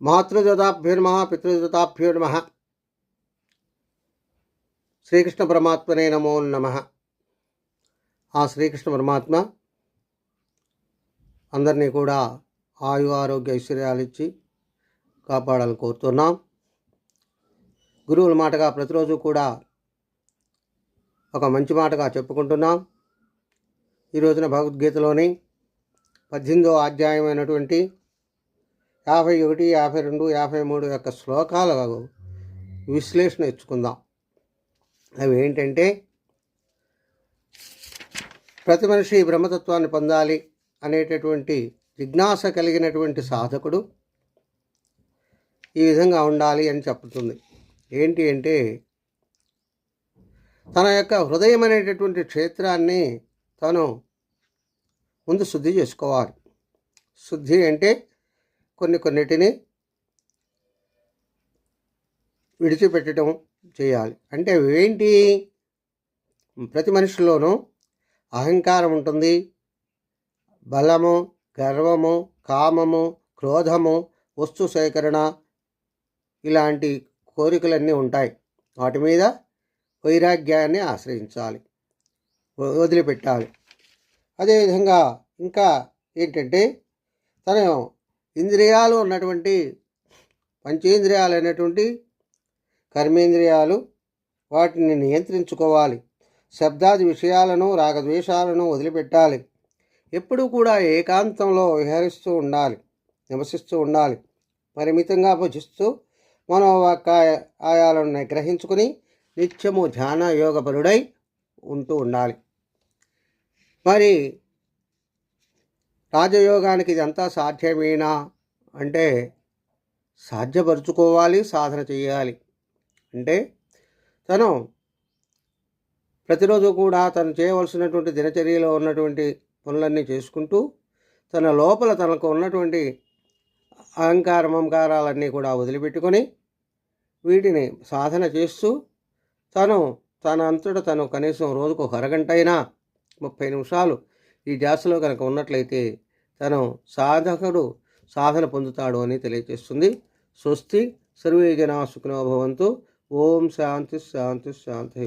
మాతృజతాభ్యో నమః, పితృజతాభ్యో నమః. శ్రీకృష్ణ పరమాత్మనే నమో నమః. ఆ శ్రీకృష్ణ పరమాత్మ అందరినీ కూడా ఆయు ఆరోగ్య ఐశ్వర్యాలు ఇచ్చి కాపాడాలని కోరుతున్నాం. గురువుల మాటగా ప్రతిరోజు కూడా ఒక మంచి మాటగా చెప్పుకుంటున్నాం. ఈ రోజున భగవద్గీతలోని 18వ అధ్యాయమైనటువంటి 51, 52, 53 యొక్క శ్లోకాల విశ్లేషణ ఇచ్చుకుందాం. అవి ఏంటంటే, ప్రతి మనిషి బ్రహ్మతత్వాన్ని పొందాలి అనేటటువంటి జిజ్ఞాస కలిగినటువంటి సాధకుడు ఈ విధంగా ఉండాలి అని చెప్తుంది. ఏంటి అంటే, తన యొక్క హృదయం అనేటటువంటి క్షేత్రాన్ని తను ముందు శుద్ధి చేసుకోవాలి. శుద్ధి అంటే కొన్నిటిని విడిచిపెట్టడం చేయాలి. అంటే ఏంటి, ప్రతి మనిషిలోనూ అహంకారం ఉంటుంది, బలము, గర్వము, కామము, క్రోధము, వస్తు సేకరణ ఇలాంటి కోరికలన్నీ ఉంటాయి. వాటి మీద వైరాగ్యాన్ని ఆశ్రయించాలి, వదిలిపెట్టాలి. అదేవిధంగా ఇంకా ఏంటంటే, తన ఇంద్రియాలు ఉన్నటువంటి పంచేంద్రియాలు అయినటువంటి కర్మేంద్రియాలు వాటిని నియంత్రించుకోవాలి. శబ్దాది విషయాలను, రాగద్వేషాలను వదిలిపెట్టాలి. ఎప్పుడూ కూడా ఏకాంతంలో విహరిస్తూ ఉండాలి, నివసిస్తూ ఉండాలి. పరిమితంగా భుజిస్తూ మనోవాక్కాయాలను నిగ్రహించుకుని నిత్యము ధ్యాన యోగపరుడై ఉంటూ ఉండాలి. మరి రాజయోగానికి ఇదంతా సాధ్యమేనా అంటే, సాధ్యపరుచుకోవాలి, సాధన చేయాలి. అంటే తను ప్రతిరోజు కూడా తను చేయవలసినటువంటి దినచర్యలో ఉన్నటువంటి పనులన్నీ చేసుకుంటూ తన లోపల తనకు ఉన్నటువంటి అహంకారాలన్నీ కూడా వదిలిపెట్టుకొని వీటిని సాధన చేస్తూ తన అంతటా తను కనీసం రోజుకు ఒక అరగంట అయినా 30 నిమిషాలు ఈ ధ్యాసలో కనుక ఉన్నట్లయితే తను సాధకుడు సాధన పొందుతాడు అని తెలియజేస్తుంది. స్వస్తి. సర్వే జనా సుఖినో భవంతు. ఓం శాంతి శాంతి శాంతి.